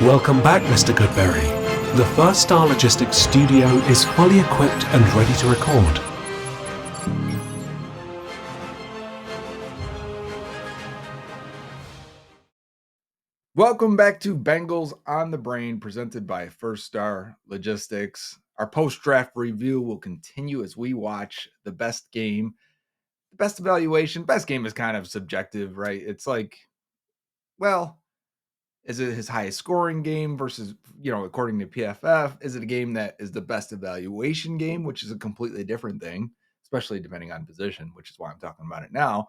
Welcome back, Mr. Goodberry. The First Star Logistics studio is fully equipped and ready to record. Welcome back to Bengals on the Brain, presented by First Star Logistics. Our post-draft review will continue as we watch the best game, the best evaluation. Best game is kind of subjective, right? It's like, well, is it his highest scoring game versus, according to PFF? Is it a game that is the best evaluation game, which is a completely different thing, especially depending on position, which is why I'm talking about it now.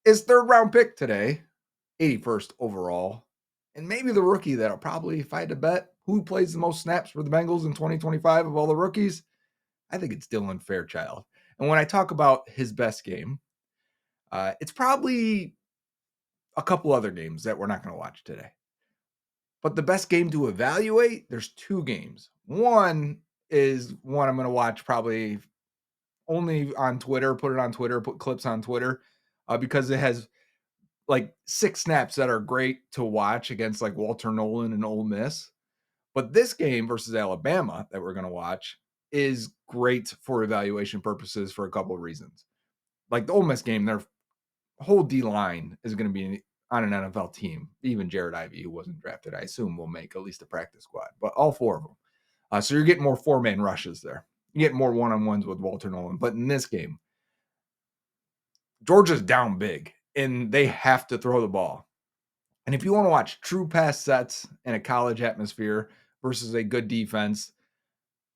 His third round pick today, 81st overall, and maybe the rookie that'll probably, if I had to bet, who plays the most snaps for the Bengals in 2025 of all the rookies, I think it's Dylan Fairchild. And when I talk about his best game, it's probably a couple other games that we're not going to watch today. But the best game to evaluate, there's two games. One is one I'm going to watch probably only on Twitter, put it on Twitter, put clips on Twitter, because it has like 6 snaps that are great to watch against like Walter Nolan and Ole Miss. But this game versus Alabama that we're going to watch is great for evaluation purposes for a couple of reasons. Like the Ole Miss game, their whole D line is going to be on an NFL team. Even Jared Ivey, who wasn't drafted, I assume will make at least a practice squad, but all 4 of them. So you're getting more 4-man rushes there. You get more one-on-ones with Walter Nolan. But in this game, Georgia's down big, and they have to throw the ball. And if you want to watch true pass sets in a college atmosphere versus a good defense,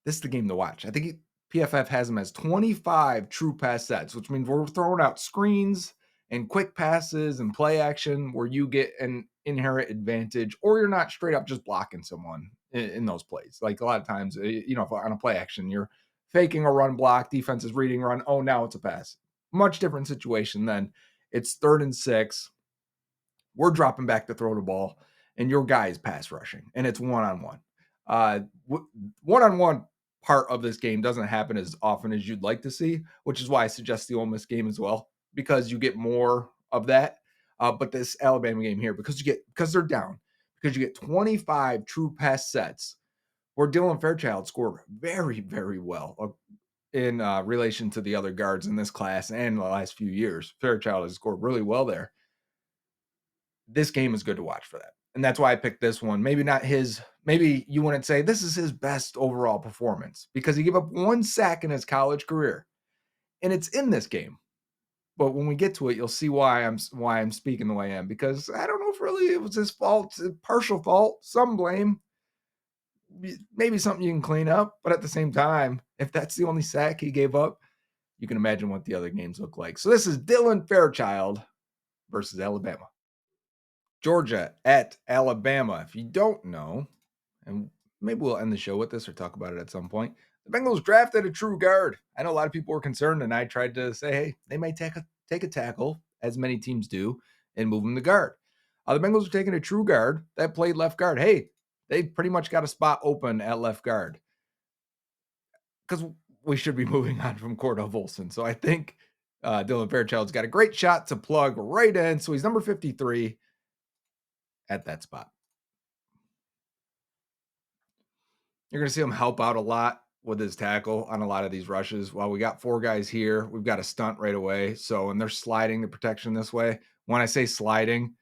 this is the game to watch. I think PFF has them as 25 true pass sets, which means we're throwing out screens and quick passes and play action where you get an inherent advantage, or you're not straight up just blocking someone in those plays. Like a lot of times, on a play action, you're faking a run block, defense is reading run. Oh, now it's a pass. Much different situation than it's 3rd and 6. We're dropping back to throw the ball, and your guy is pass rushing, and it's one-on-one. One-on-one part of this game doesn't happen as often as you'd like to see, which is why I suggest the Ole Miss game as well, because you get more of that. But this Alabama game here, because they're down, because you get 25 true pass sets, where Dylan Fairchild scored very, very well in relation to the other guards in this class and the last few years. Fairchild has scored really well there. This game is good to watch for that. And that's why I picked this one. Maybe you wouldn't say this is his best overall performance because he gave up 1 sack in his college career. And it's in this game. But when we get to it, you'll see why I'm speaking the way I am, because I don't know if really it was his fault, partial fault, some blame, maybe something you can clean up. But at the same time, if that's the only sack he gave up, you can imagine what the other games look like. So this is Dylan Fairchild versus Alabama. Georgia at Alabama. If you don't know, and maybe we'll end the show with this or talk about it at some point, the Bengals drafted a true guard. I know a lot of people were concerned, and I tried to say, hey, they might take a tackle, as many teams do, and move him to guard. The Bengals are taking a true guard that played left guard. Hey, they pretty much got a spot open at left guard because we should be moving on from Cordell Volson. So I think Dylan Fairchild's got a great shot to plug right in. So he's number 53 at that spot. You're going to see him help out a lot with his tackle on a lot of these rushes. While we got 4 guys here, we've got a stunt right away. So when they're sliding the protection this way, when I say sliding,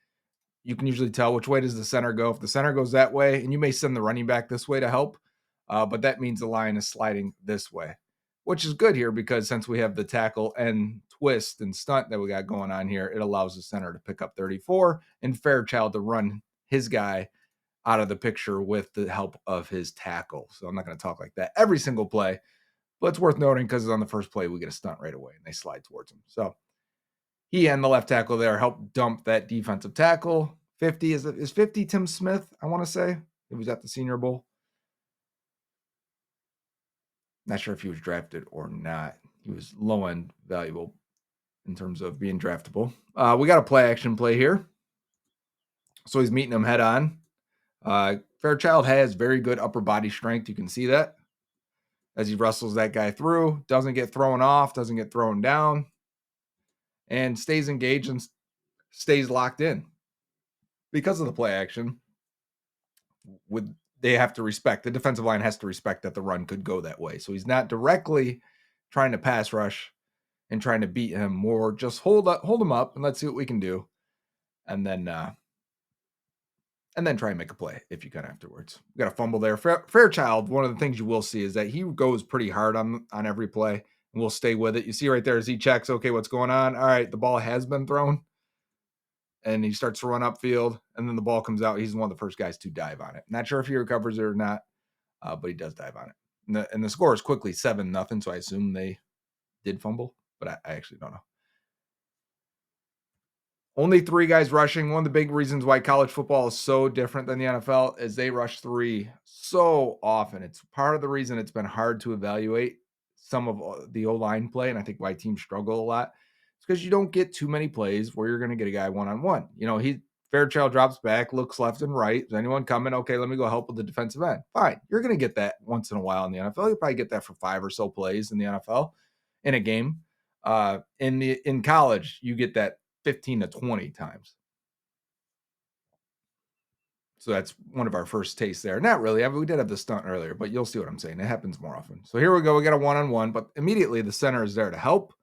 you can usually tell which way does the center go. If the center goes that way, and you may send the running back this way to help, but that means the line is sliding this way, which is good here because since we have the tackle and twist and stunt that we got going on here, it allows the center to pick up 34 and Fairchild to run his guy out of the picture with the help of his tackle. So I'm not going to talk like that every single play, but it's worth noting because on the first play, we get a stunt right away and they slide towards him. So he and the left tackle there helped dump that defensive tackle. 50 is 50 Tim Smith, I want to say. He was at the Senior Bowl. Not sure if he was drafted or not. He was low end valuable in terms of being draftable. We got a play action play here. So he's meeting him head on. Fairchild has very good upper body strength. You can see that as he wrestles that guy through. Doesn't get thrown off, doesn't get thrown down, and stays engaged and stays locked in. Because of the play action, with they have to respect the defensive line has to respect that the run could go that way. So he's not directly trying to pass rush and trying to beat him, more just hold him up and let's see what we can do. And then try and make a play if you can afterwards. We got a fumble there. Fairchild, one of the things you will see is that he goes pretty hard on every play and we'll stay with it. You see right there as he checks, okay, what's going on? All right, the ball has been thrown. And he starts to run upfield, and then the ball comes out. He's one of the first guys to dive on it. Not sure if he recovers it or not, but he does dive on it. And the score is quickly 7-0, so I assume they did fumble, but I actually don't know. Only 3 guys rushing. One of the big reasons why college football is so different than the NFL is they rush 3 so often. It's part of the reason it's been hard to evaluate some of the O-line play, and I think why teams struggle a lot. It's because you don't get too many plays where you're going to get a guy one-on-one. Fairchild drops back, looks left and right. Is anyone coming? Okay, let me go help with the defensive end. Fine. You're going to get that once in a while in the NFL. You'll probably get that for 5 or so plays in the NFL in a game. In college, you get that 15 to 20 times. So that's one of our first tastes there. Not really. We did have the stunt earlier, but you'll see what I'm saying. It happens more often. So here we go. We got a one-on-one, but immediately the center is there to help.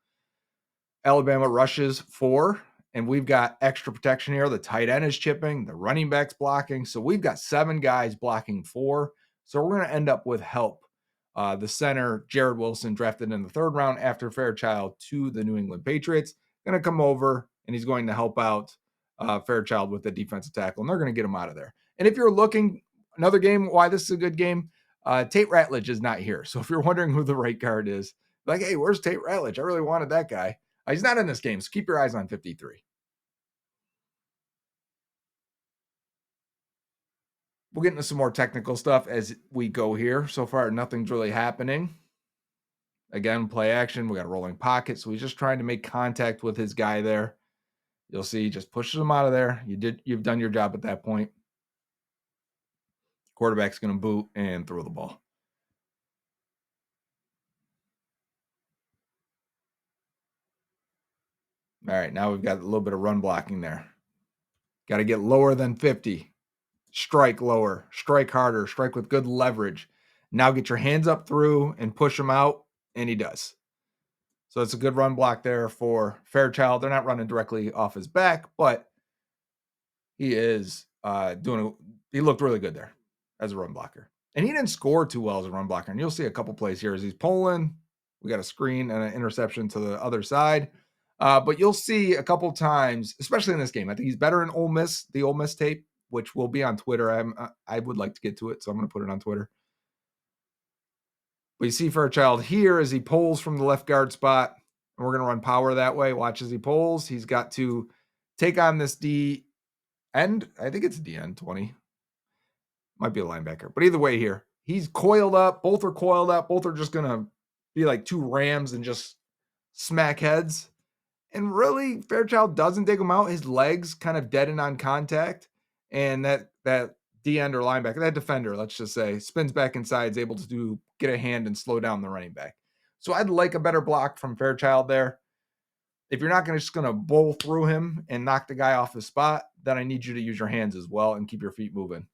Alabama rushes 4, and we've got extra protection here. The tight end is chipping. The running back's blocking. So we've got 7 guys blocking 4. So we're going to end up with help. The center, Jared Wilson, drafted in the 3rd round after Fairchild to the New England Patriots, going to come over, and he's going to help out Fairchild with the defensive tackle, and they're going to get him out of there. And if you're looking, another game, why this is a good game, Tate Ratledge is not here. So if you're wondering who the right guard is, like, hey, where's Tate Ratledge? I really wanted that guy. He's not in this game, so keep your eyes on 53. We'll get into some more technical stuff as we go here. So far, nothing's really happening. Again, play action. We got a rolling pocket, so he's just trying to make contact with his guy there. You'll see he just pushes him out of there. You've done your job at that point. Quarterback's going to boot and throw the ball. All right, now we've got a little bit of run blocking there. Got to get lower than 50. Strike lower, strike harder, strike with good leverage. Now get your hands up through and push him out, and he does. So it's a good run block there for Fairchild. They're not running directly off his back, but he is he looked really good there as a run blocker. And he didn't score too well as a run blocker. And you'll see a couple plays here as he's pulling. We got a screen and an interception to the other side. But you'll see a couple times, especially in this game. I think he's better in the Ole Miss tape, which will be on Twitter. I would like to get to it, so I'm going to put it on Twitter. But you see Fairchild here as he pulls from the left guard spot, and we're going to run power that way. Watch as he pulls. He's got to take on this D end. I think it's D end 20. Might be a linebacker. But either way here, he's coiled up. Both are coiled up. Both are just going to be like 2 rams and just smack heads. And really, Fairchild doesn't dig him out. His legs kind of deaden on contact. And that D end or linebacker, that defender, let's just say, spins back inside, is able to get a hand and slow down the running back. So I'd like a better block from Fairchild there. If you're not just going to bowl through him and knock the guy off the spot, then I need you to use your hands as well and keep your feet moving.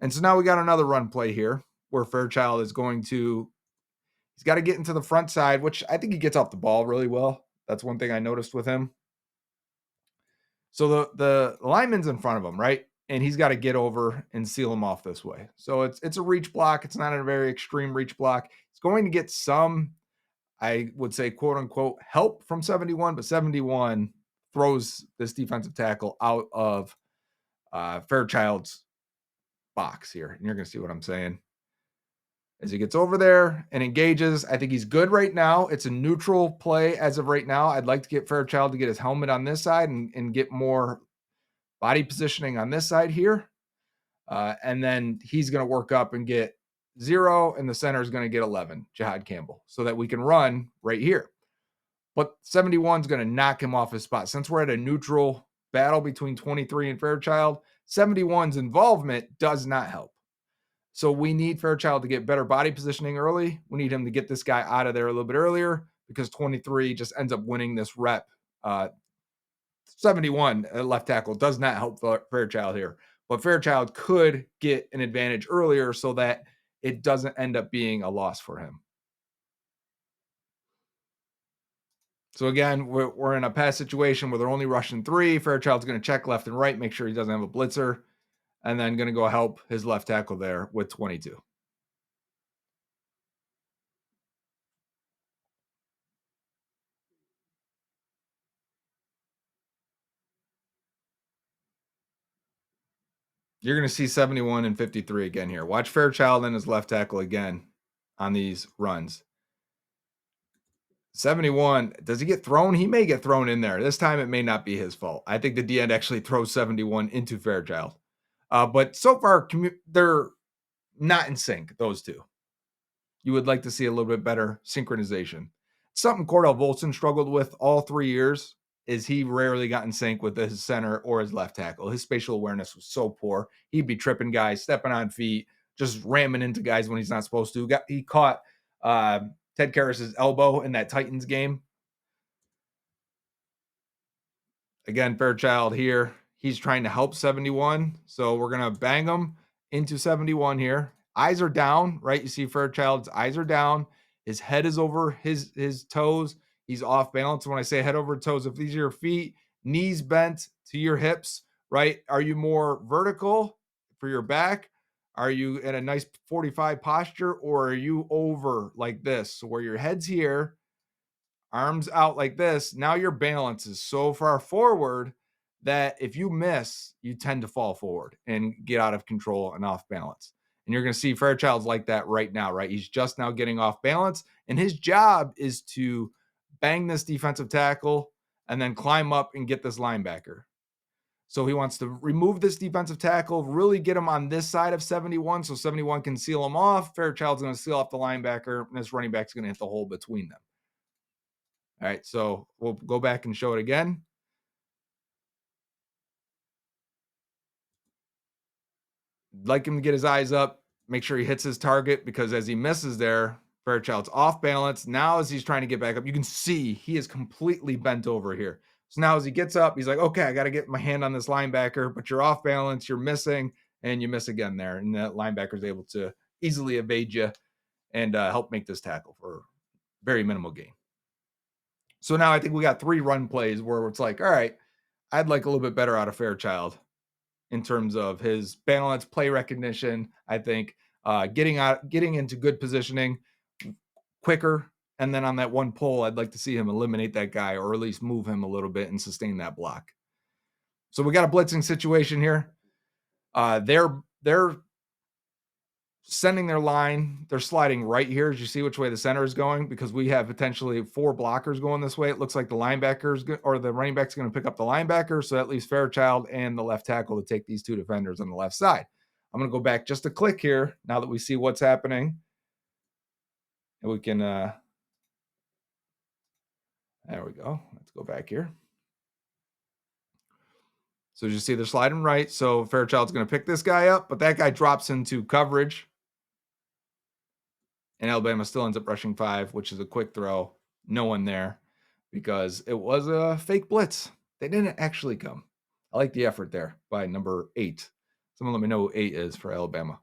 And so now we got another run play here where Fairchild is he's got to get into the front side, which I think he gets off the ball really well. That's one thing I noticed with him. So the lineman's in front of him, right? And he's got to get over and seal him off this way. So it's a reach block. It's not a very extreme reach block. It's going to get some, I would say, quote unquote, help from 71, but 71 throws this defensive tackle out of Fairchild's box here. And you're going to see what I'm saying. As he gets over there and engages, I think he's good right now. It's a neutral play as of right now. I'd like to get Fairchild to get his helmet on this side and get more body positioning on this side here. And then he's going to work up and get 0, and the center is going to get 11, Jihad Campbell, so that we can run right here. But 71 is going to knock him off his spot. Since we're at a neutral battle between 23 and Fairchild, 71's involvement does not help. So we need Fairchild to get better body positioning early. We need him to get this guy out of there a little bit earlier because 23 just ends up winning this rep. 71 at left tackle does not help Fairchild here. But Fairchild could get an advantage earlier so that it doesn't end up being a loss for him. So again, we're in a pass situation where they're only rushing 3. Fairchild's going to check left and right, make sure he doesn't have a blitzer, and then going to go help his left tackle there with 22. You're going to see 71 and 53 again here. Watch Fairchild and his left tackle again on these runs. 71, does he get thrown? He may get thrown in there. This time it may not be his fault. I think the D end actually throws 71 into Fairchild. But so far, they're not in sync, those two. You would like to see a little bit better synchronization. Something Cordell Volson struggled with all 3 years is he rarely got in sync with his center or his left tackle. His spatial awareness was so poor. He'd be tripping guys, stepping on feet, just ramming into guys when he's not supposed to. He caught Ted Karras's elbow in that Titans game. Again, Fairchild here. He's trying to help 71. So we're going to bang him into 71 here. Eyes are down, right? You see Fairchild's eyes are down. His head is over his toes. He's off balance. When I say head over toes, if these are your feet, knees bent to your hips, right? Are you more vertical for your back? Are you in a nice 45 posture, or are you over like this? So where your head's here, arms out like this, now your balance is so far forward that if you miss, you tend to fall forward and get out of control and off balance. And you're going to see Fairchild's like that right now, right? He's just now getting off balance, and his job is to bang this defensive tackle and then climb up and get this linebacker. So he wants to remove this defensive tackle, really get him on this side of 71 so 71 can seal him off. Fairchild's going to seal off the linebacker, and this running back's going to hit the hole between them. All right, so we'll go back and show it again. Like him to get his eyes up, make sure he hits his target, because as he misses there, Fairchild's off balance. Now as he's trying to get back up, you can see he is completely bent over here. So now as he gets up, he's like, okay, I got to get my hand on this linebacker, but you're off balance, you're missing, and you miss again there. And that linebacker is able to easily evade you and help make this tackle for very minimal gain. So now I think we got 3 run plays where it's like, all right, I'd like a little bit better out of Fairchild in terms of his balance, play recognition. I think getting into good positioning quicker, and then on that one pull, I'd like to see him eliminate that guy, or at least move him a little bit and sustain that block. So we got a blitzing situation here. They're sending their line. They're sliding right here as you see which way the center is going, because we have potentially 4 blockers going this way. It looks like the linebackers or the running back's going to pick up the linebacker. So that leaves Fairchild and the left tackle to take these 2 defenders on the left side. I'm going to go back just a click here now that we see what's happening. And we can, there we go. Let's go back here. So you see they're sliding right. So Fairchild's going to pick this guy up, but that guy drops into coverage. And Alabama still ends up rushing 5, which is a quick throw. No one there because it was a fake blitz. They didn't actually come. I like the effort there by number 8. Someone let me know who 8 is for Alabama.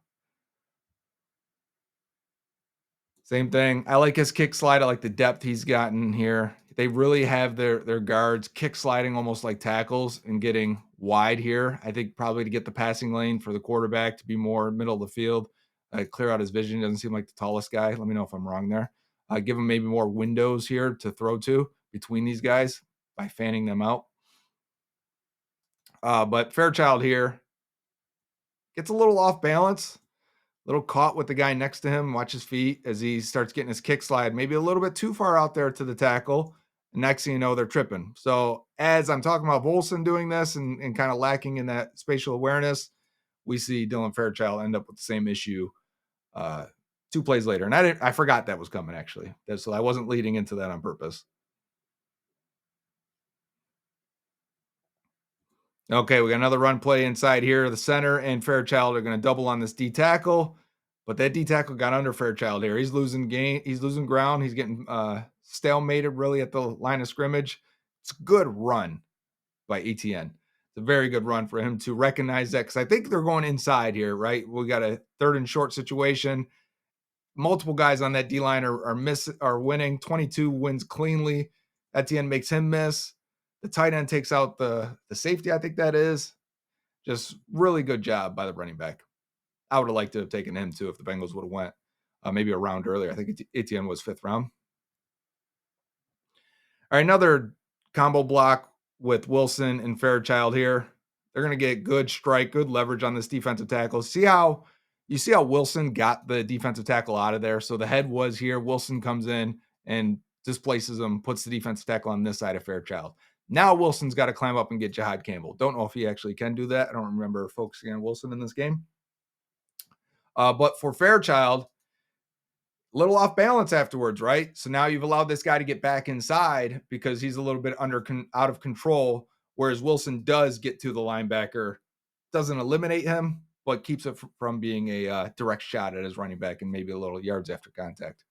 Same thing. I like his kick slide. I like the depth he's gotten here. They really have their guards kick sliding almost like tackles and getting wide here. I think probably to get the passing lane for the quarterback to be more middle of the field. Clear out his vision. He doesn't seem like the tallest guy. Let me know if I'm wrong there. Give him maybe more windows here to throw to between these guys by fanning them out. But Fairchild here gets a little off balance, a little caught with the guy next to him. Watch his feet as he starts getting his kick slide, maybe a little bit too far out there to the tackle. And next thing you know, they're tripping. So as I'm talking about Volson doing this and kind of lacking in that spatial awareness, we see Dylan Fairchild end up with the same issue 2 plays later. And I forgot that was coming, actually. So I wasn't leading into that on purpose. Okay, we got another run play inside here. The center and Fairchild are going to double on this D tackle, but that D tackle got under Fairchild here. He's losing ground. He's getting stalemated really at the line of scrimmage. It's a good run by ETN. It's a very good run for him to recognize that because I think they're going inside here, right? We got a third and short situation. Multiple guys on that D line are winning. 22 wins cleanly. Etienne makes him miss. The tight end takes out the safety. I think that is just really good job by the running back. I would have liked to have taken him too if the Bengals would have went maybe a round earlier. I think Etienne was fifth round. All right, another combo block with Wilson and Fairchild here. They're going to get good strike, good leverage on this defensive tackle. See how Wilson got the defensive tackle out of there. So the head was here. Wilson comes in and displaces him, puts the defensive tackle on this side of Fairchild. Now Wilson's got to climb up and get Jihad Campbell. Don't know if he actually can do that. I don't remember focusing on Wilson in this game. But for Fairchild, little off balance afterwards, right? So now you've allowed this guy to get back inside because he's a little bit out of control, whereas Wilson does get to the linebacker, doesn't eliminate him, but keeps it from being a direct shot at his running back and maybe a little yards after contact.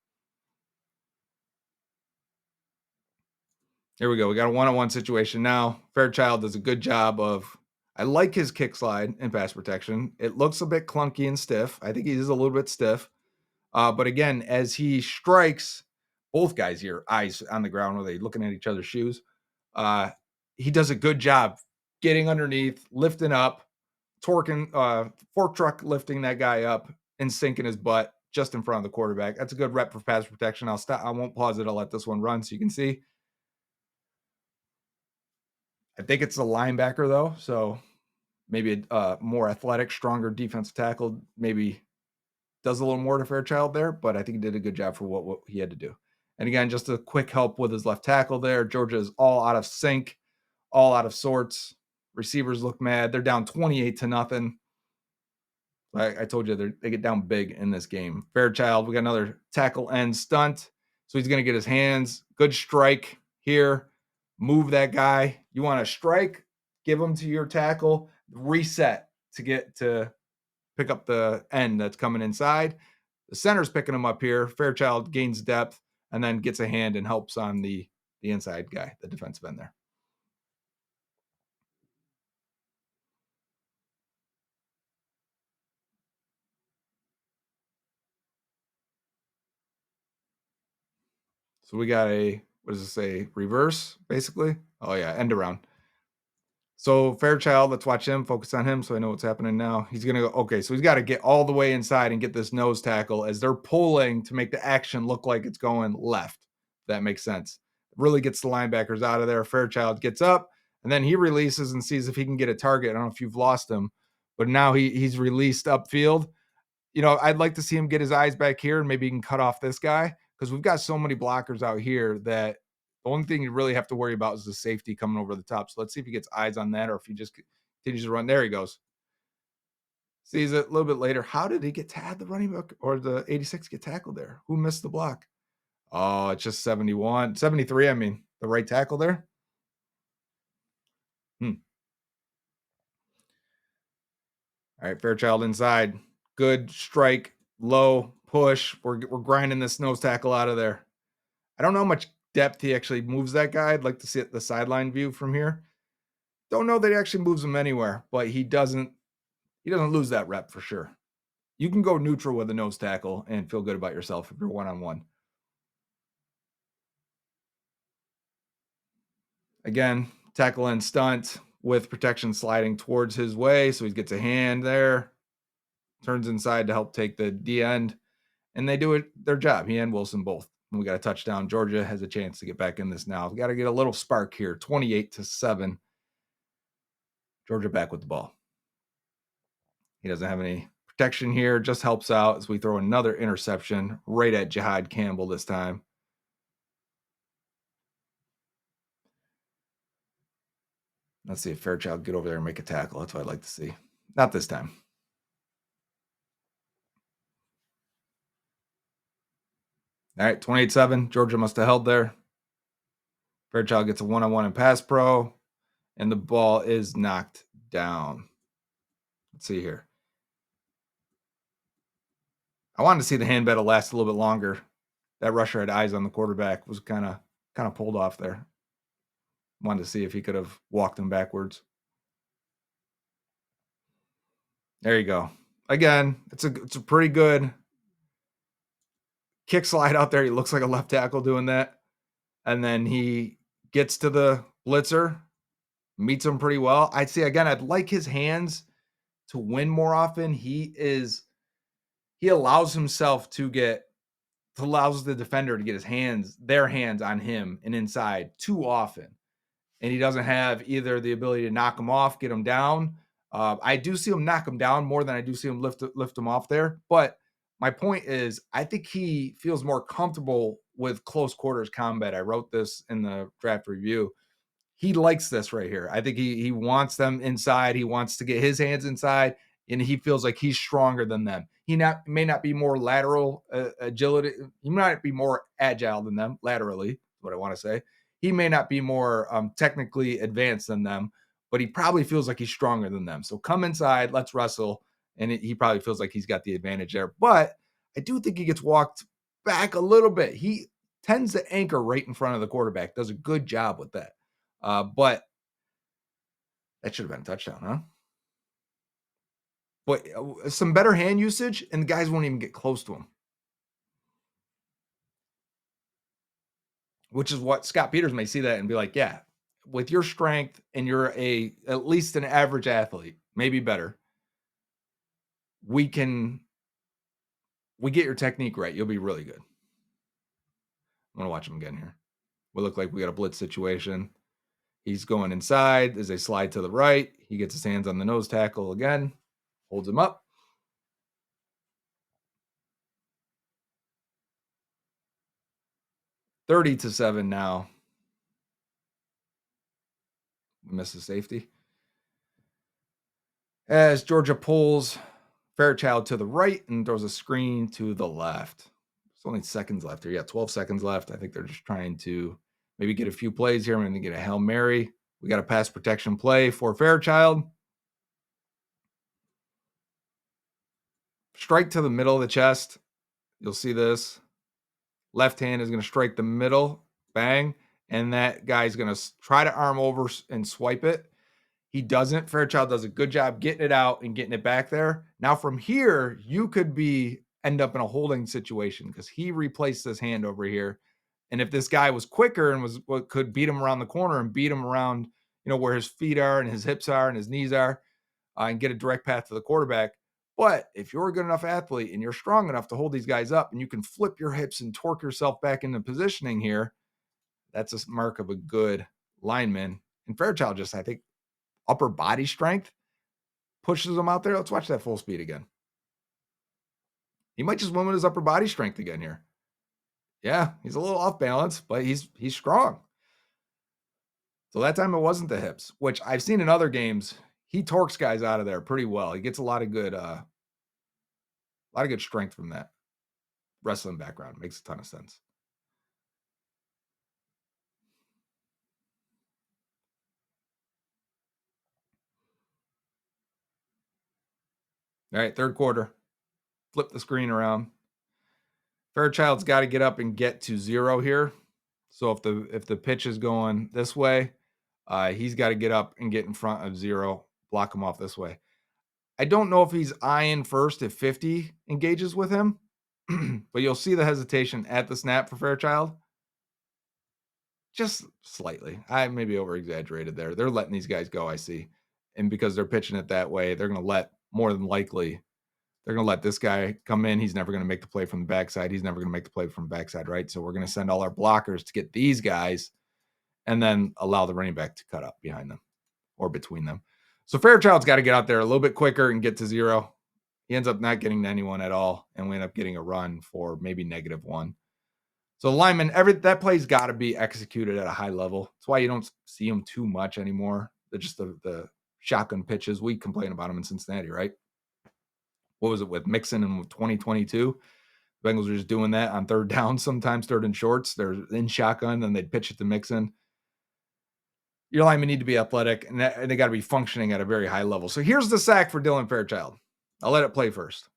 Here we go. We got a one-on-one situation now. Fairchild does a good job of. I like his kick slide and pass protection. It looks a bit clunky and stiff. I think he is a little bit stiff. But again, as he strikes, both guys here, eyes on the ground, are they looking at each other's shoes? He does a good job getting underneath, lifting up, torquing, fork truck lifting that guy up and sinking his butt just in front of the quarterback. That's a good rep for pass protection. I'll stop. I won't pause it. I'll let this one run so you can see. I think it's a linebacker though, so maybe a more athletic, stronger defensive tackle. Maybe does a little more to Fairchild there, but I think he did a good job for what he had to do. And again, just a quick help with his left tackle there. Georgia is all out of sync, all out of sorts. Receivers look mad. They're down 28-0. I told you they get down big in this game. Fairchild, we got another tackle end stunt. So he's going to get his hands. Good strike here. Move that guy. You want to strike, give him to your tackle, reset to pick up the end that's coming inside. The center's picking him up here. Fairchild gains depth and then gets a hand and helps on the inside guy, the defensive end there. So we got what does it say? Reverse, basically. Oh yeah, end around. So Fairchild, let's watch him, focus on him so I know what's happening now. He's going to go, okay, so he's got to get all the way inside and get this nose tackle as they're pulling to make the action look like it's going left. That makes sense. Really gets the linebackers out of there. Fairchild gets up and then he releases and sees if he can get a target. I don't know if you've lost him, but now he's released upfield. I'd like to see him get his eyes back here and maybe he can cut off this guy because we've got so many blockers out here that the only thing you really have to worry about is the safety coming over the top. So let's see if he gets eyes on that or if he just continues to run. There he goes. Sees it a little bit later. How did he get the running back or the 86 get tackled there? Who missed the block? Oh, it's just 73. I mean, the right tackle there. All right, Fairchild inside. Good strike, low push. We're grinding this nose tackle out of there. I don't know how much depth he actually moves that guy. I'd like to see the sideline view from here. Don't know that he actually moves him anywhere, but he doesn't lose that rep for sure. You can go neutral with a nose tackle and feel good about yourself if you're one-on-one. Again, tackle and stunt with protection sliding towards his way. So he gets a hand there, turns inside to help take the D end, and they do their job. He and Wilson both. And we got a touchdown. Georgia has a chance to get back in this now. We got to get a little spark here. 28-7. Georgia back with the ball. He doesn't have any protection here. Just helps out as we throw another interception right at Jihad Campbell this time. Let's see if Fairchild get over there and make a tackle. That's what I'd like to see. Not this time. All right, 28-7. Georgia must have held there. Fairchild gets a one-on-one in pass pro, and the ball is knocked down. Let's see here. I wanted to see the hand battle last a little bit longer. That rusher had eyes on the quarterback. Was kind of pulled off there. Wanted to see if he could have walked him backwards. There you go. Again, it's a pretty good kick slide out there. He looks like a left tackle doing that. And then he gets to the blitzer, meets him pretty well. I'd say again, I'd like his hands to win more often. He allows himself to get allows the defender to get their hands on him and inside too often. And he doesn't have either the ability to knock him off, get him down. I do see him knock him down more than I do see him lift him off there. But my point is, I think he feels more comfortable with close quarters combat. I wrote this in the draft review. He likes this right here. I think he wants them inside. He wants to get his hands inside, and he feels like he's stronger than them. May not be more lateral agility. He might be more agile than them laterally. What I want to say. He may not be more technically advanced than them, but he probably feels like he's stronger than them. So come inside, let's wrestle, and he probably feels like he's got the advantage there. But I do think he gets walked back a little bit. He tends to anchor right in front of the quarterback. Does a good job with that. But that should have been a touchdown, huh? But some better hand usage, and the guys won't even get close to him. Which is what Scott Peters may see that and be like, yeah, with your strength and you're at least an average athlete, maybe better, we get your technique right. You'll be really good. I'm gonna watch him again here. We look like we got a blitz situation. He's going inside as they slide to the right. He gets his hands on the nose tackle again, holds him up. 30-7 now. Misses safety. As Georgia pulls Fairchild to the right and throws a screen to the left. There's only seconds left here. Yeah, 12 seconds left. I think they're just trying to maybe get a few plays here. I'm going to get a Hail Mary. We got a pass protection play for Fairchild. Strike to the middle of the chest. You'll see this. Left hand is going to strike the middle. Bang. And that guy's going to try to arm over and swipe it. He doesn't. Fairchild does a good job getting it out and getting it back there. Now from here, you could end up in a holding situation because he replaced this hand over here. And if this guy was quicker and could beat him around the corner and beat him around, where his feet are and his hips are and his knees are, and get a direct path to the quarterback. But if you're a good enough athlete and you're strong enough to hold these guys up and you can flip your hips and torque yourself back into positioning here, that's a mark of a good lineman. And Fairchild just, I think, upper body strength pushes him out there. Let's watch that full speed again. He might just win with his upper body strength again here. Yeah, he's a little off balance, but he's strong. So that time it wasn't the hips, which I've seen in other games. He torques guys out of there pretty well. He gets a lot of good strength from that wrestling background. Makes a ton of sense. All right, third quarter. Flip the screen around. Fairchild's got to get up and get to 0 here. So if the pitch is going this way, he's got to get up and get in front of 0, block him off this way. I don't know if he's eyeing first if 50 engages with him, but you'll see the hesitation at the snap for Fairchild. Just slightly. I maybe over-exaggerated there. They're letting these guys go, I see. And because they're pitching it that way, they're going to let, more than likely, they're going to let this guy come in. He's never going to make the play from the backside. He's never going to make the play from the backside, right? So we're going to send all our blockers to get these guys and then allow the running back to cut up behind them or between them. So Fairchild's got to get out there a little bit quicker and get to 0. He ends up not getting to anyone at all, and we end up getting a run for maybe -1. So the lineman, that play's got to be executed at a high level. That's why you don't see them too much anymore. They're just the shotgun pitches. We complain about them in Cincinnati, right? What was it with Mixon in 2022? The Bengals were just doing that on third down, sometimes third and shorts. They're in shotgun, and they'd pitch it to Mixon. Your linemen need to be athletic, and they got to be functioning at a very high level. So here's the sack for Dylan Fairchild. I'll let it play first.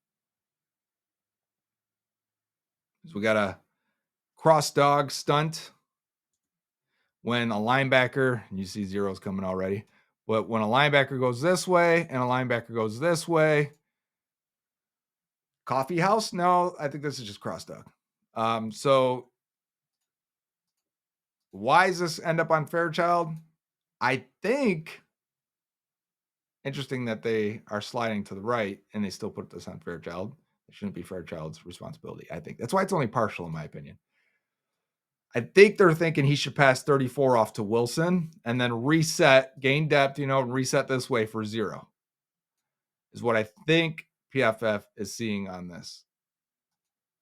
So we got a cross dog stunt when a linebacker, and you see zeros coming already, But when a linebacker goes this way and a linebacker goes this way, coffee house? No, I think this is just cross dog. So why does this end up on Fairchild? I think interesting that they are sliding to the right and they still put this on Fairchild. It shouldn't be Fairchild's responsibility, I think. That's why it's only partial, in my opinion. I think they're thinking he should pass 34 off to Wilson and then reset, gain depth, and reset this way for 0, is what I think PFF is seeing on this.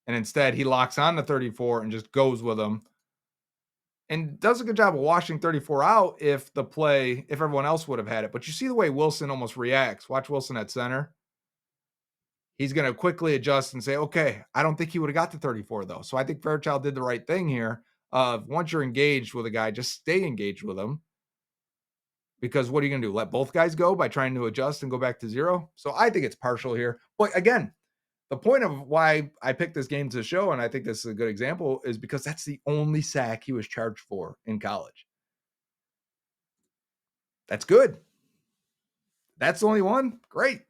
And instead, he locks on to 34 and just goes with him and does a good job of washing 34 out if everyone else would have had it. But you see the way Wilson almost reacts. Watch Wilson at center. He's going to quickly adjust and say, okay, I don't think he would have got to 34 though. So I think Fairchild did the right thing here. Once you're engaged with a guy, just stay engaged with him. Because what are you going to do? Let both guys go by trying to adjust and go back to 0? So I think it's partial here. But again, the point of why I picked this game to show, and I think this is a good example, is because that's the only sack he was charged for in college. That's good. That's the only one? Great.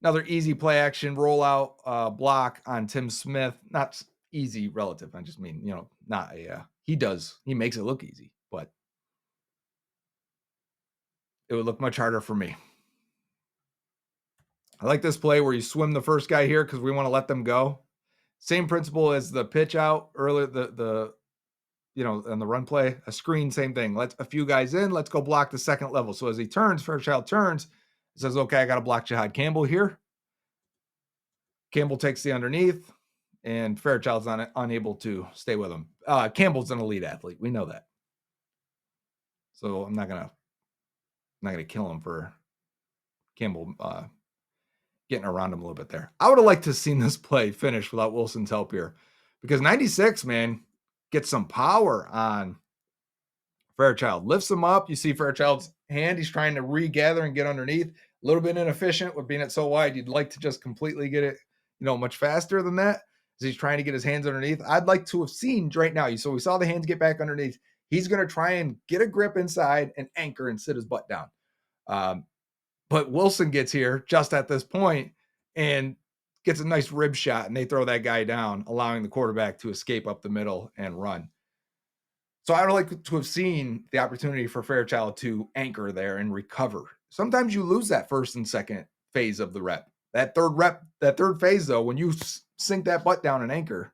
Another easy play action rollout block on Tim Smith. Not easy relative. I just mean, not he makes it look easy, but it would look much harder for me. I like this play where you swim the first guy here because we want to let them go. Same principle as the pitch out earlier, and the run play, a screen, same thing. Let's a few guys in, let's go block the second level. So as he turns, Fairchild turns, says, okay, I got to block Jihad Campbell here. Campbell takes the underneath, and Fairchild's unable to stay with him. Campbell's an elite athlete. We know that. So I'm not gonna kill him for Campbell getting around him a little bit there. I would have liked to have seen this play finish without Wilson's help here, because 96, man, gets some power on Fairchild. Lifts him up. You see Fairchild's hand. He's trying to regather and get underneath. A little bit inefficient with being it so wide. You'd like to just completely get it, much faster than that. As he's trying to get his hands underneath. I'd like to have seen right now. So we saw the hands get back underneath. He's going to try and get a grip inside and anchor and sit his butt down. But Wilson gets here just at this point and gets a nice rib shot, and they throw that guy down, allowing the quarterback to escape up the middle and run. So I would like to have seen the opportunity for Fairchild to anchor there and recover. Sometimes you lose that first and second phase of the rep. That third phase, though, when you sink that butt down and anchor,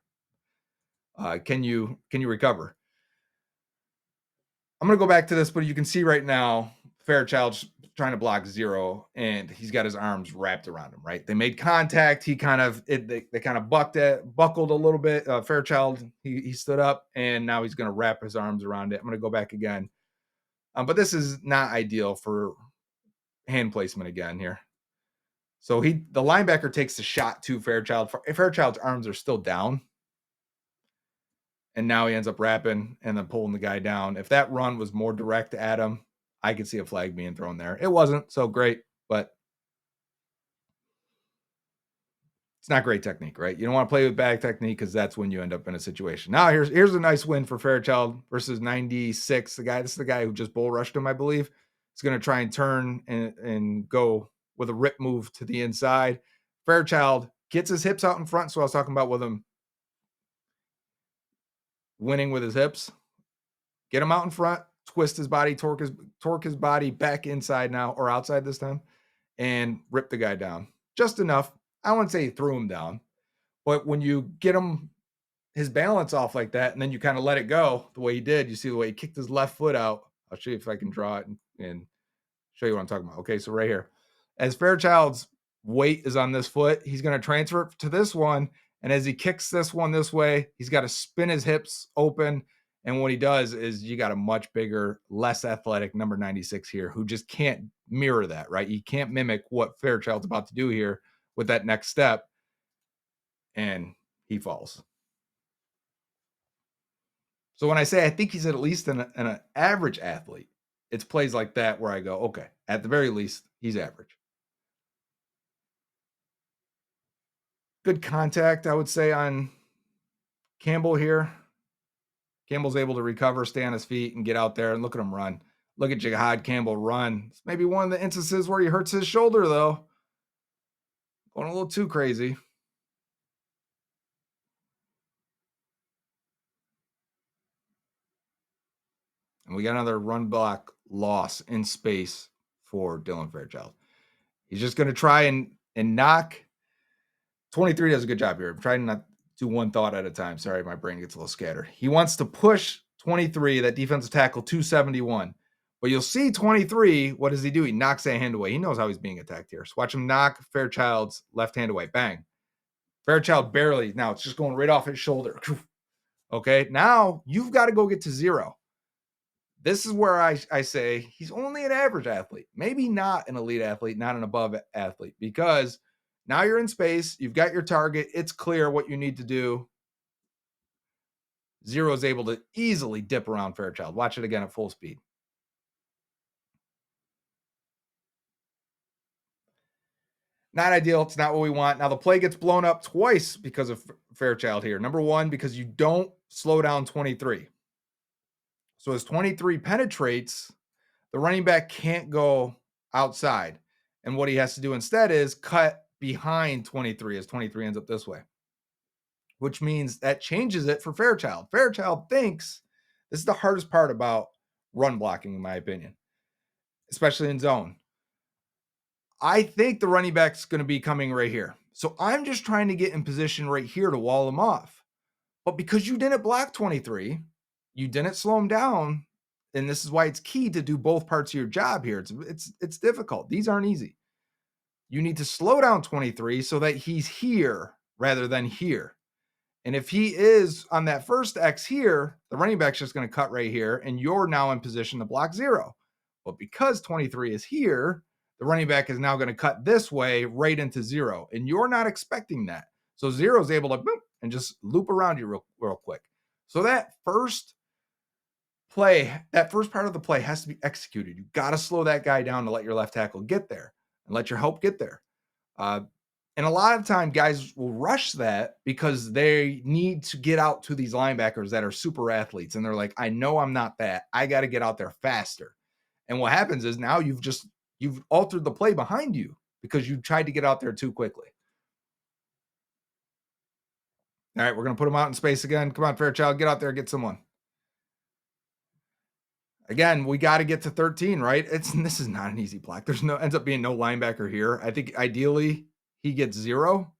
can you recover? I'm going to go back to this, but you can see right now Fairchild's trying to block 0, and he's got his arms wrapped around him, right? They made contact. They kind of buckled a little bit. Fairchild, he stood up, and now he's going to wrap his arms around it. I'm going to go back again. But this is not ideal for hand placement again here. So the linebacker takes the shot to Fairchild. Fairchild's arms are still down. And now he ends up wrapping and then pulling the guy down. If that run was more direct at him, I could see a flag being thrown there. It wasn't, so great, but it's not great technique, right? You don't want to play with bad technique because that's when you end up in a situation. Now here's a nice win for Fairchild versus 96. This is the guy who just bull rushed him, I believe. He's going to try and turn and go with a rip move to the inside. Fairchild gets his hips out in front. So I was talking about with him winning with his hips. Get him out in front, twist his body, torque his body back inside now, or outside this time, and rip the guy down. Just enough. I wouldn't say he threw him down, but when you get him his balance off like that, and then you kind of let it go the way he did, you see the way he kicked his left foot out. I'll show you if I can draw it and show you what I'm talking about. Okay, so right here. As Fairchild's weight is on this foot, he's going to transfer it to this one, and as he kicks this one this way, he's got to spin his hips open. And what he does is you got a much bigger, less athletic number 96 here who just can't mirror that, right? You can't mimic what Fairchild's about to do here with that next step. And he falls. So when I say I think he's at least an average athlete, it's plays like that where I go, okay, at the very least, he's average. Good contact, I would say, on Campbell here. Campbell's able to recover, stay on his feet, and get out there, and look at him run. Look at Jihad Campbell run. It's maybe one of the instances where he hurts his shoulder, though. Going a little too crazy. And we got another run block loss in space for Dylan Fairchild. He's just going to try and knock. 23 does a good job here. I'm trying not to do one thought at a time. Sorry, my brain gets a little scattered. He wants to push 23, that defensive tackle, 271. But you'll see 23, what does he do? He knocks that hand away. He knows how he's being attacked here. So watch him knock Fairchild's left hand away. Bang. Fairchild barely. Now it's just going right off his shoulder. Okay, now you've got to go get to 0. This is where I say he's only an average athlete, maybe not an elite athlete, not an above athlete, because now you're in space, you've got your target, it's clear what you need to do. 0 is able to easily dip around Fairchild. Watch it again at full speed. Not ideal. It's not what we want. Now the play gets blown up twice because of Fairchild here. Number one, because you don't slow down 23. So as 23 penetrates, the running back can't go outside. And what he has to do instead is cut behind 23 as 23 ends up this way, which means that changes it for Fairchild. Fairchild thinks this is the hardest part about run blocking, in my opinion, especially in zone. I think the running back's going to be coming right here. So I'm just trying to get in position right here to wall him off. But because you didn't block 23, you didn't slow him down. And this is why it's key to do both parts of your job here. It's difficult. These aren't easy. You need to slow down 23 so that he's here rather than here. And if he is on that first X here, the running back's just going to cut right here, and you're now in position to block 0. But because 23 is here, the running back is now going to cut this way right into 0, and you're not expecting that. So 0 is able to boop and just loop around you real quick. So that first play, that first part of the play has to be executed. You got to slow that guy down to let your left tackle get there and let your help get there. And a lot of time guys will rush that because they need to get out to these linebackers that are super athletes. And they're like, I know I'm not that. I got to get out there faster. And what happens is now you've altered the play behind you because you tried to get out there too quickly. All right, we're going to put him out in space again. Come on, Fairchild, get out there, get someone. Again, we got to get to 13, right? This is not an easy block. Ends up being no linebacker here. I think ideally he gets 0.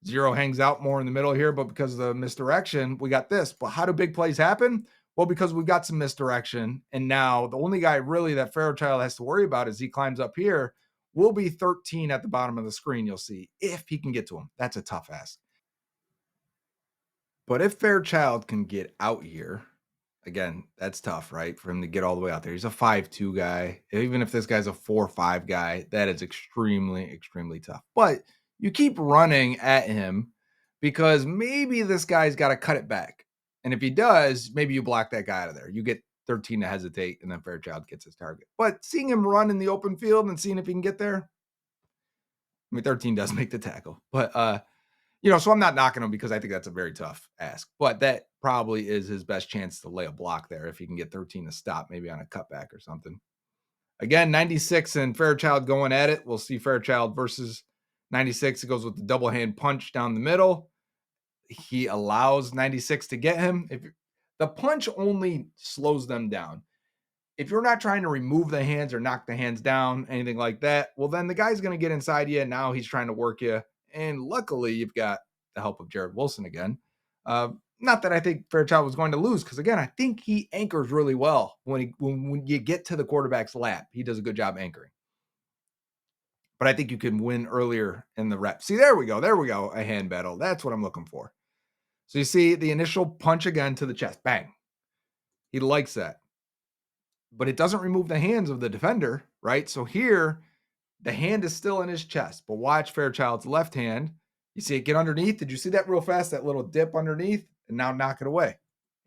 0 hangs out more in the middle here, but because of the misdirection, we got this. But how do big plays happen? Well, because we've got some misdirection. And now the only guy really that Fairchild has to worry about as he climbs up here will be 13 at the bottom of the screen, you'll see, if he can get to him. That's a tough ask. But if Fairchild can get out here, again, that's tough, right? For him to get all the way out there. He's a 5'2" guy. Even if this guy's a 4'5" guy, that is extremely, extremely tough. But you keep running at him because maybe this guy's got to cut it back. And if he does, maybe you block that guy out of there. You get 13 to hesitate, and then Fairchild gets his target. But seeing him run in the open field and seeing if he can get there, I mean, 13 does make the tackle. But, so I'm not knocking him because I think that's a very tough ask. But that probably is his best chance to lay a block there if he can get 13 to stop, maybe on a cutback or something. Again, 96 and Fairchild going at it. We'll see Fairchild versus 96. It goes with the double hand punch down the middle. He allows 96 to get him. If the punch only slows them down. If you're not trying to remove the hands or knock the hands down, anything like that, well, then the guy's going to get inside you. And now he's trying to work you. And luckily, you've got the help of Jared Wilson again. Not that I think Fairchild was going to lose, because again, I think he anchors really well when you get to the quarterback's lap. He does a good job anchoring. But I think you can win earlier in the rep. See, there we go. A hand battle. That's what I'm looking for. So you see the initial punch again to the chest. Bang. He likes that. But it doesn't remove the hands of the defender, right? So here, the hand is still in his chest. But watch Fairchild's left hand. You see it get underneath. Did you see that real fast? That little dip underneath, and now knock it away.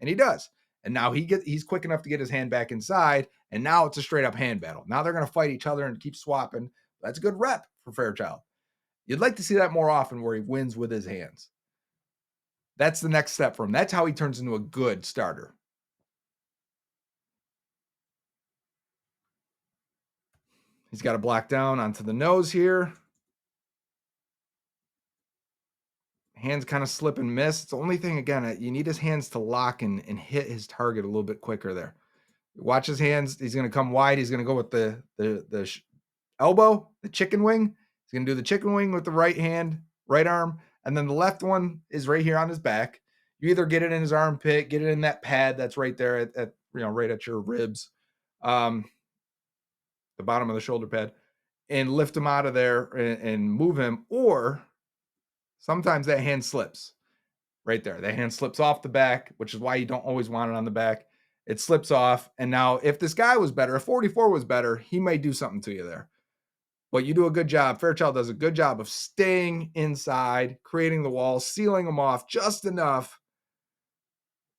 And he does. And now he's quick enough to get his hand back inside. And now it's a straight up hand battle. Now they're going to fight each other and keep swapping. That's a good rep for Fairchild. You'd like to see that more often where he wins with his hands. That's the next step for him. That's how he turns into a good starter. He's got to block down onto the nose here. Hands kind of slip and miss. It's the only thing, again, you need his hands to lock and hit his target a little bit quicker there. Watch his hands. He's going to come wide. He's going to go with the elbow, the chicken wing. He's going to do the chicken wing with the right hand, right arm. And then the left one is right here on his back. You either get it in his armpit, get it in that pad that's right there at right at your ribs, the bottom of the shoulder pad, and lift him out of there and move him. Or sometimes that hand slips right there. That hand slips off the back, which is why you don't always want it on the back. It slips off. And now if this guy was better, if 44 was better, he might do something to you there. But you do a good job. Fairchild does a good job of staying inside, creating the wall, sealing them off just enough,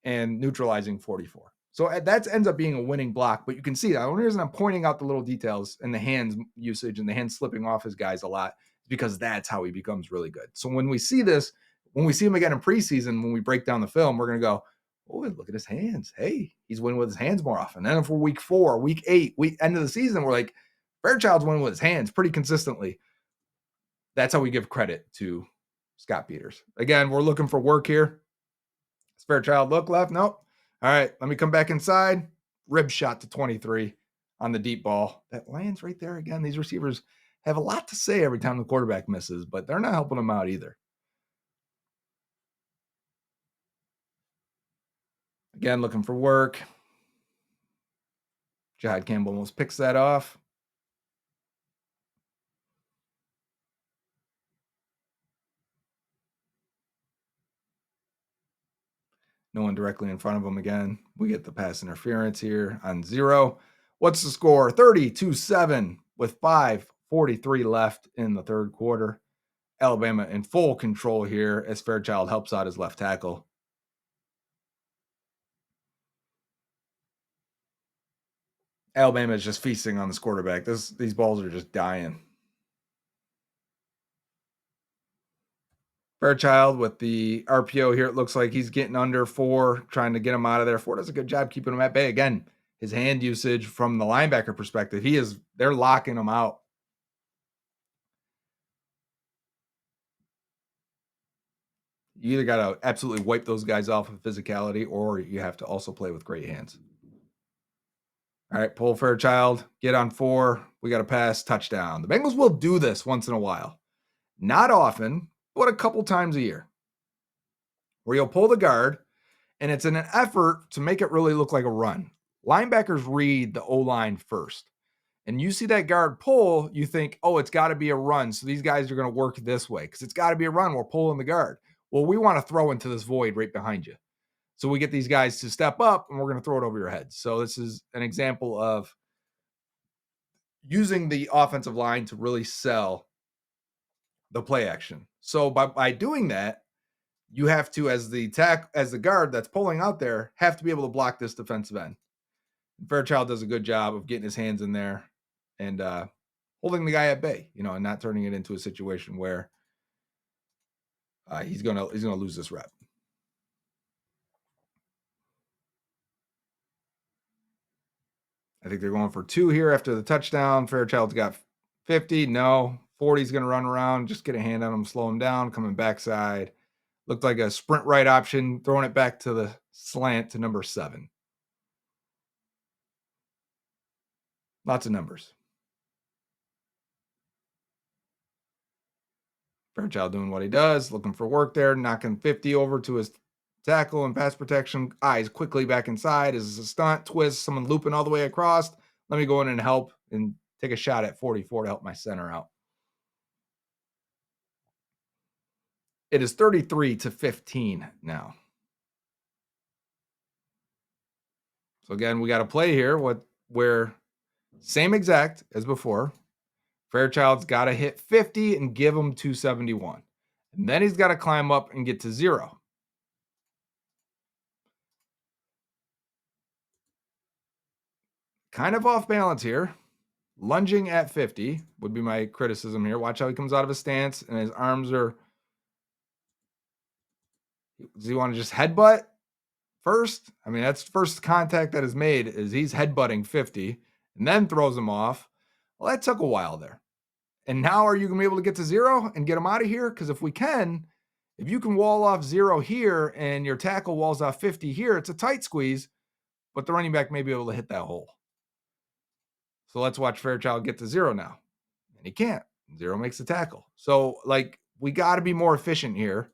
and neutralizing 44. So that ends up being a winning block. But you can see that. The only reason I'm pointing out the little details and the hands usage and the hands slipping off his guys a lot is because that's how he becomes really good. So when we see this, when we see him again in preseason, when we break down the film, we're going to go, oh, look at his hands. Hey, he's winning with his hands more often. Then for week 4, week 8, end of the season, we're like, Fairchild's winning with his hands pretty consistently. That's how we give credit to Scott Peters. Again, we're looking for work here. Does Fairchild look left? Nope. All right, let me come back inside. Rib shot to 23 on the deep ball. That lands right there again. These receivers have a lot to say every time the quarterback misses, but they're not helping them out either. Again, looking for work. Jihad Campbell almost picks that off. No one directly in front of him again. We get the pass interference here on 0. What's the score? 32-7 with 5:43 left in the third quarter. Alabama in full control here as Fairchild helps out his left tackle. Alabama is just feasting on this quarterback. These balls are just dying. Fairchild with the RPO here. It looks like he's getting under 4, trying to get him out of there. 4 does a good job keeping him at bay. Again, his hand usage from the linebacker perspective, they're locking him out. You either got to absolutely wipe those guys off with physicality, or you have to also play with great hands. All right, pull Fairchild, get on 4. We got a pass, touchdown. The Bengals will do this once in a while. Not often, but a couple times a year, where you'll pull the guard, and it's in an effort to make it really look like a run. Linebackers read the O-line first. And you see that guard pull, you think, oh, it's got to be a run. So these guys are going to work this way because it's got to be a run. We're pulling the guard. Well, we want to throw into this void right behind you. So we get these guys to step up and we're going to throw it over your head. So this is an example of using the offensive line to really sell the play action. So by doing that, you have to, as the guard that's pulling out there, have to be able to block this defensive end. Fairchild does a good job of getting his hands in there and holding the guy at bay, and not turning it into a situation where he's gonna lose this rep. I think they're going for 2 here after the touchdown. Fairchild's got 50. No, 40's going to run around. Just get a hand on him, slow him down, coming backside. Looked like a sprint right option, throwing it back to the slant to number 7. Lots of numbers. Fairchild doing what he does, looking for work there, knocking 50 over to his tackle and pass protection. Eyes quickly back inside. Is a stunt, twist, someone looping all the way across. Let me go in and help and take a shot at 44 to help my center out. It is 33-15 now. So again, we got a play here where same exact as before. Fairchild's got to hit 50 and give him 271. And then he's got to climb up and get to 0. Kind of off balance here. Lunging at 50 would be my criticism here. Watch how he comes out of his stance and his arms are... Does he want to just headbutt first? I mean, that's first contact that is made is he's headbutting 50 and then throws him off. Well, that took a while there. And now are you going to be able to get to 0 and get him out of here? Because if we can, if you can wall off 0 here and your tackle walls off 50 here, it's a tight squeeze, but the running back may be able to hit that hole. So let's watch Fairchild get to 0 now. And he can't. 0 makes the tackle. So, like, we got to be more efficient here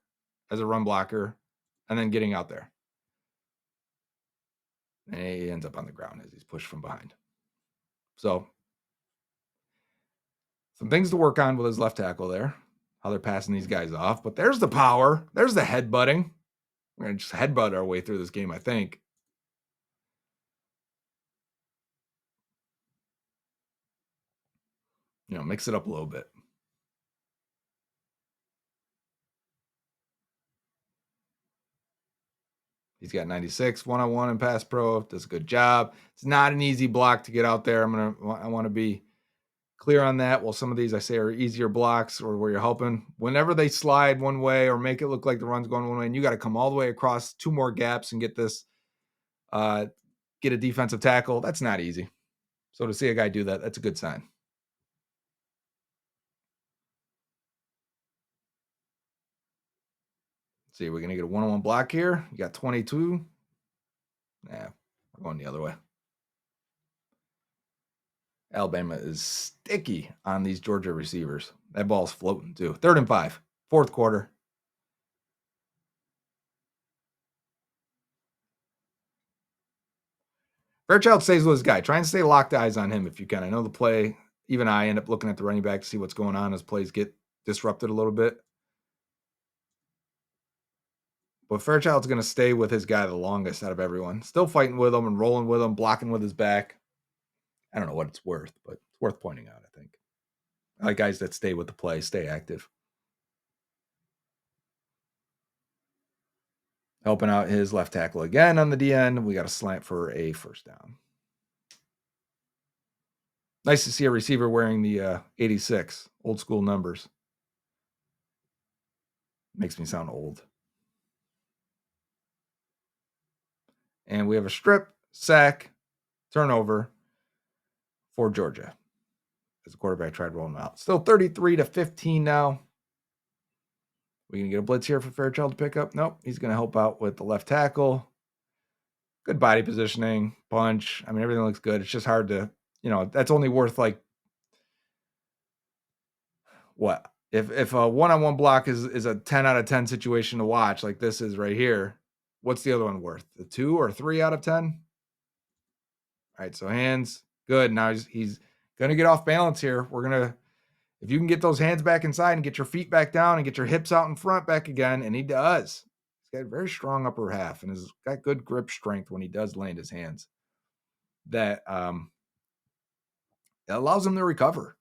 as a run blocker and then getting out there. And he ends up on the ground as he's pushed from behind. So, some things to work on with his left tackle there, how they're passing these guys off. But there's the power. There's the headbutting. We're going to just headbutt our way through this game, I think. Mix it up a little bit. He's got 96 one-on-one in pass pro. Does a good job. It's not an easy block to get out there. I want to be clear on that. Well, some of these I say are easier blocks or where you're helping. Whenever they slide one way or make it look like the run's going one way, and you got to come all the way across 2 more gaps and get this, get a defensive tackle. That's not easy. So to see a guy do that, that's a good sign. Let's see, we're going to get a one-on-one block here. You got 22. Nah, we're going the other way. Alabama is sticky on these Georgia receivers. That ball's floating too. 3rd and 5, 4th quarter. Fairchild stays with his guy. Try and stay locked eyes on him if you can. I know the play, even I end up looking at the running back to see what's going on as plays get disrupted a little bit. But Fairchild's going to stay with his guy the longest out of everyone. Still fighting with him and rolling with him, blocking with his back. I don't know what it's worth, but it's worth pointing out, I think. I like guys that stay with the play, stay active. Helping out his left tackle again on the DN. We got a slant for a first down. Nice to see a receiver wearing the 86, old school numbers. Makes me sound old. And we have a strip, sack, turnover for Georgia as the quarterback tried rolling them out. Still 33-15 now. We going to get a blitz here for Fairchild to pick up? Nope. He's going to help out with the left tackle. Good body positioning, punch. I mean, everything looks good. It's just hard to, that's only worth like what? If a one-on-one block is a 10 out of 10 situation to watch, like this is right here, what's the other one worth? A 2 or 3 out of 10? All right, so hands, good. Now he's going to get off balance here. If you can get those hands back inside and get your feet back down and get your hips out in front back again, and he does. He's got a very strong upper half and has got good grip strength when he does land his hands. That it allows him to recover,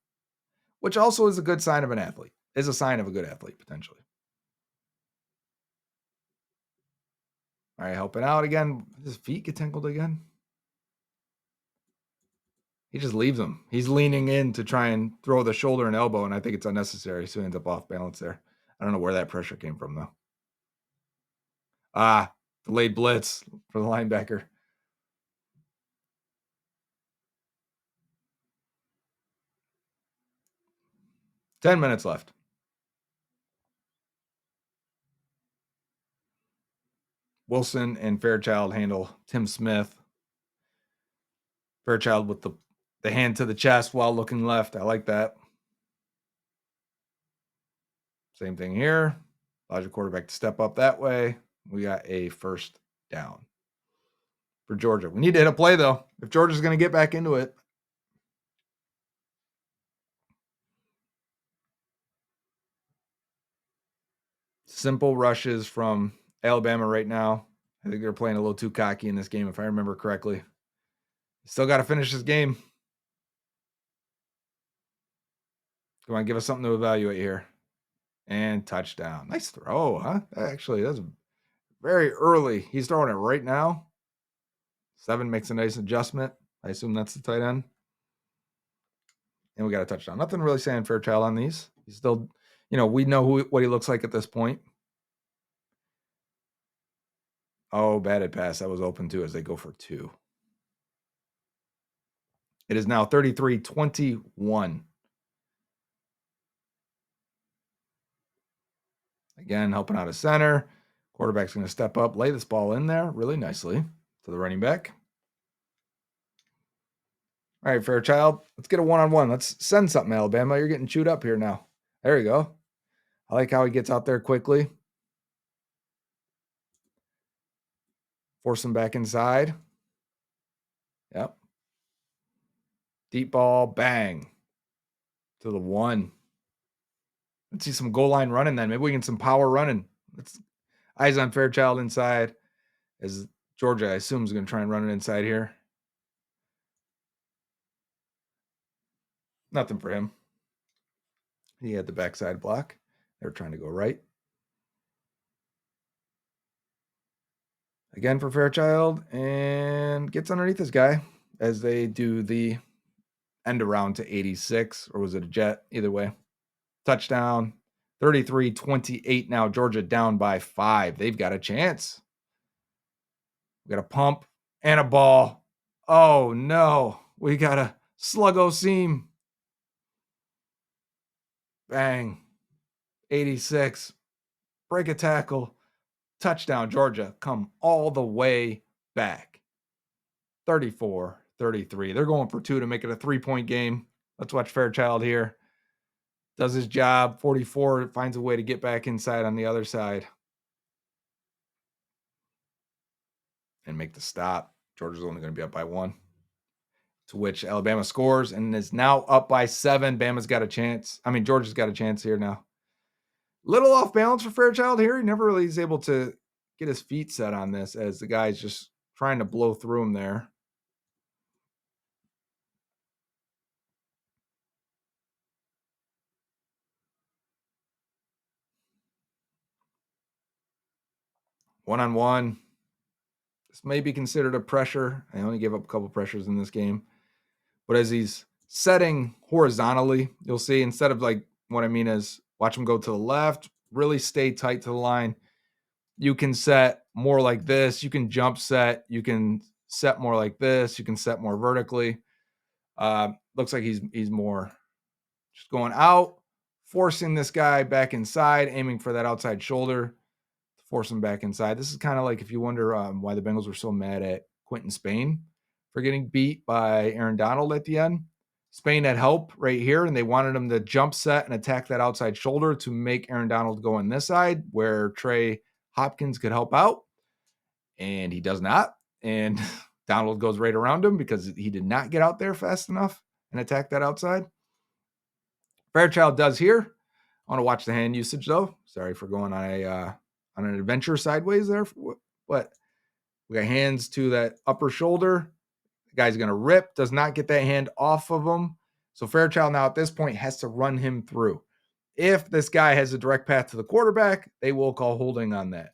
which also is a good sign of an athlete, is a sign of a good athlete, potentially. All right, helping out again. His feet get tangled again. He just leaves him. He's leaning in to try and throw the shoulder and elbow, and I think it's unnecessary, so he ends up off balance there. I don't know where that pressure came from, though. Delayed blitz for the linebacker. Ten minutes left. Wilson and Fairchild handle Tim Smith. Fairchild with the hand to the chest while looking left. I like that. Same thing here. Allows your quarterback to step up that way. We got a first down for Georgia. We need to hit a play, though, if Georgia's going to get back into it. Simple rushes from Alabama right now. I think they're playing a little too cocky in this game, if I remember correctly. Still got to finish this game. Come on, give us something to evaluate here. And touchdown. Nice throw, huh? Actually, that's very early. He's throwing it right now. 7 makes a nice adjustment. I assume that's the tight end. And we got a touchdown. Nothing really saying Fairchild on these. He's still, we know what he looks like at this point. Oh, batted pass. That was open too as they go for 2. It is now 33-21. Again, helping out a center. Quarterback's going to step up, lay this ball in there really nicely to the running back. All right, Fairchild, let's get a one-on-one. Let's send something, Alabama. You're getting chewed up here now. There you go. I like how he gets out there quickly. Force him back inside. Yep. Deep ball, bang. To the 1. Let's see some goal line running then. Maybe we can some power running. Let's eyes on Fairchild inside. As Georgia, I assume, is going to try and run it inside here. Nothing for him. He had the backside block. They're trying to go right. Again for Fairchild, and gets underneath this guy as they do the end around to 86, or was it a jet? Either way. Touchdown. 33-28 now. Georgia down by 5. They've got a chance. We got a pump and a ball. Oh, no. We got a sluggo seam. Bang. 86. Break a tackle. Touchdown, Georgia. Come all the way back. 34-33. They're going for 2 to make it a 3-point game. Let's watch Fairchild here. Does his job. 44 finds a way to get back inside on the other side and make the stop. Georgia's only going to be up by 1. To which Alabama scores and is now up by 7. Bama's got a chance. Georgia's got a chance here now. Little off balance for Fairchild here. He never really is able to get his feet set on this as the guy's just trying to blow through him there. One-on-one. This may be considered a pressure. I only gave up a couple pressures in this game. But as he's setting horizontally, you'll see instead of like what I mean is watch him go to the left, really stay tight to the line. You can set more like this. You can jump set. You can set more like this. You can set more vertically. Looks like he's more just going out, forcing this guy back inside, aiming for that outside shoulder to force him back inside. This is kind of like if you wonder why the Bengals were so mad at Quentin Spain for getting beat by Aaron Donald at the end. Spain had help right here, and they wanted him to jump set and attack that outside shoulder to make Aaron Donald go on this side where Trey Hopkins could help out, and he does not. And Donald goes right around him because he did not get out there fast enough and attack that outside. Fairchild does here. I want to watch the hand usage, though. Sorry for going on an adventure sideways there. But we got hands to that upper shoulder. The guy's going to rip, does not get that hand off of him. So Fairchild now at this point has to run him through. If this guy has a direct path to the quarterback, they will call holding on that.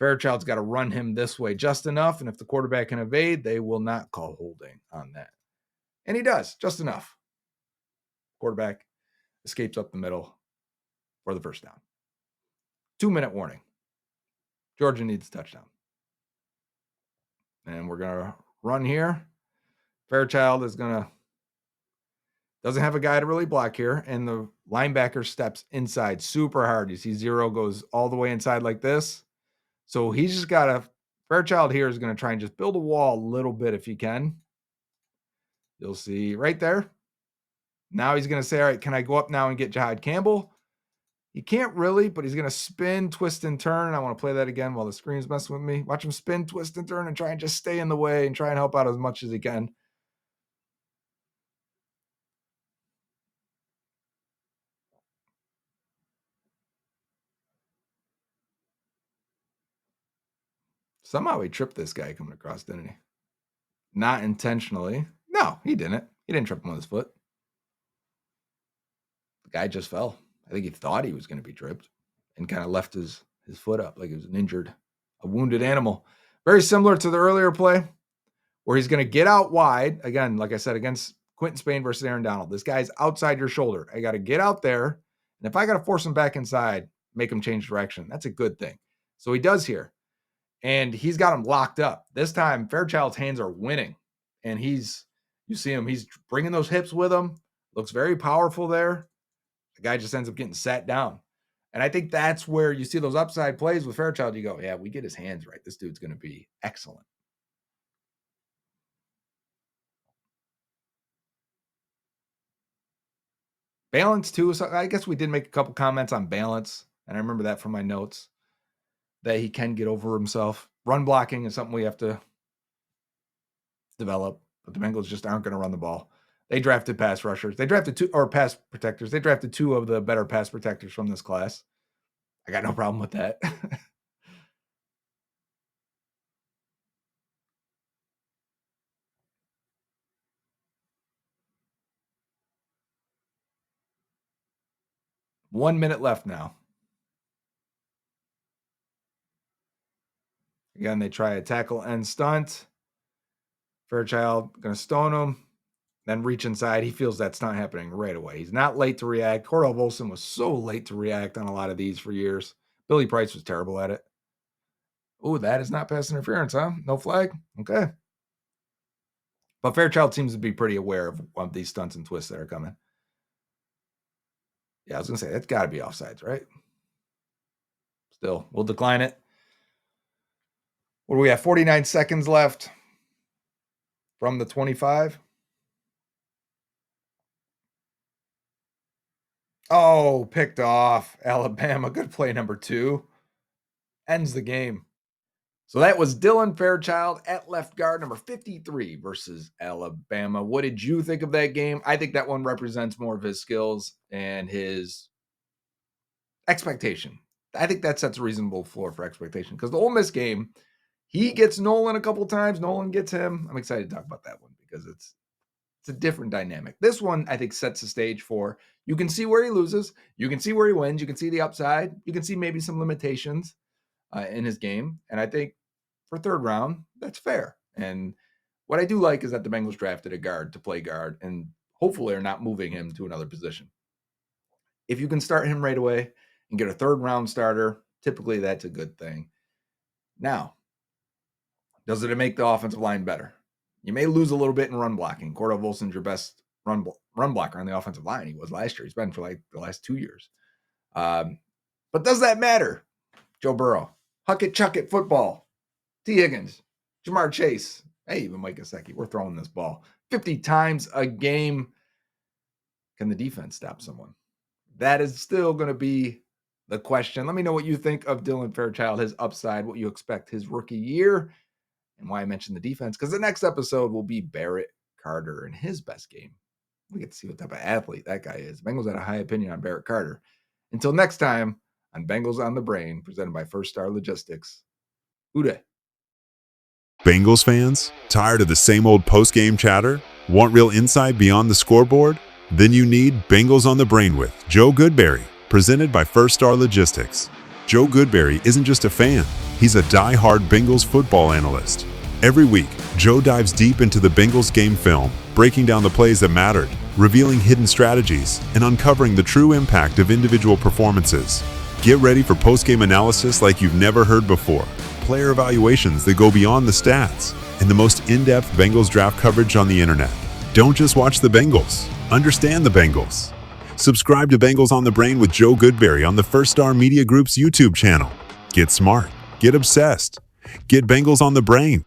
Fairchild's got to run him this way just enough, and if the quarterback can evade, they will not call holding on that. And he does, just enough. Quarterback escapes up the middle for the first down. 2-minute warning. Georgia needs a touchdown. And we're going to run here. Fairchild doesn't have a guy to really block here, and the linebacker steps inside super hard. You see zero goes all the way inside like this. So he's just got Fairchild here is going to try and just build a wall a little bit if he can. You'll see right there. Now he's going to say, all right, can I go up now and get Jahad Campbell? He can't really, but he's going to spin, twist, and turn. I want to play that again while the screen's messing with me. Watch him spin, twist, and turn and try and just stay in the way and try and help out as much as he can. Somehow he tripped this guy coming across, didn't he? Not intentionally. No, he didn't. He didn't trip him with his foot. The guy just fell. I think he thought he was going to be tripped and kind of left his foot up like it was a wounded animal. Very similar to the earlier play where he's going to get out wide. Again, like I said, against Quentin Spain versus Aaron Donald. This guy's outside your shoulder. I got to get out there. And if I got to force him back inside, make him change direction, that's a good thing. So he does here. and he's got him locked up. This time, Fairchild's hands are winning, and you see him, he's bringing those hips with him. Looks very powerful there. The guy just ends up getting sat down. And I think that's where you see those upside plays with Fairchild. You go, yeah, we get his hands right. This dude's going to be excellent. Balance, too. So I guess we did make a couple comments on balance, and I remember that from my notes, that he can get over himself. Run blocking is something we have to develop, but the Bengals just aren't going to run the ball. They drafted pass rushers. They drafted pass protectors. They drafted 2 of the better pass protectors from this class. I got no problem with that. 1 minute left now. Again, they try a tackle and stunt. Fairchild going to stone him, then reach inside. He feels that stunt happening right away. He's not late to react. Cordell Volson was so late to react on a lot of these for years. Billy Price was terrible at it. Oh, that is not pass interference, huh? No flag? Okay. But Fairchild seems to be pretty aware of these stunts and twists that are coming. Yeah, I was going to say, that's got to be offsides, right? Still, we'll decline it. What do we have? 49 seconds left from the 25. Oh, picked off. Alabama. Good play number 2. Ends the game. So that was Dylan Fairchild at left guard, number 53 versus Alabama. What did you think of that game? I think that one represents more of his skills and his expectation. I think that sets a reasonable floor for expectation, because the Ole Miss game, he gets Nolan a couple times. Nolan gets him. I'm excited to talk about that one because it's a different dynamic. This one, I think, sets the stage for, you can see where he loses. You can see where he wins. You can see the upside. You can see maybe some limitations in his game. And I think for third round, that's fair. And what I do like is that the Bengals drafted a guard to play guard, and hopefully are not moving him to another position. If you can start him right away and get a third round starter, typically that's a good thing. Now, does it make the offensive line better? You may lose a little bit in run blocking. Cordell Volson's your best run blocker on the offensive line. He was last year. He's been for like the last 2 years. But does that matter? Joe Burrow, huck it, chuck it, football. T. Higgins, Jamar Chase, hey, even Mike Gesicki. We're throwing this ball 50 times a game. Can the defense stop someone? That is still going to be the question. Let me know what you think of Dylan Fairchild, his upside, what you expect his rookie year, and why I mentioned the defense, because the next episode will be Barrett Carter and his best game. We get to see what type of athlete that guy is. Bengals had a high opinion on Barrett Carter. Until next time on Bengals on the Brain, presented by First Star Logistics. Uday. Bengals fans, tired of the same old post-game chatter? Want real insight beyond the scoreboard? Then you need Bengals on the Brain with Joe Goodberry, presented by First Star Logistics. Joe Goodberry isn't just a fan, he's a die-hard Bengals football analyst. Every week, Joe dives deep into the Bengals game film, breaking down the plays that mattered, revealing hidden strategies, and uncovering the true impact of individual performances. Get ready for post-game analysis like you've never heard before, player evaluations that go beyond the stats, and the most in-depth Bengals draft coverage on the internet. Don't just watch the Bengals, understand the Bengals. Subscribe to Bengals on the Brain with Joe Goodberry on the First Star Media Group's YouTube channel. Get smart, get obsessed, get Bengals on the Brain.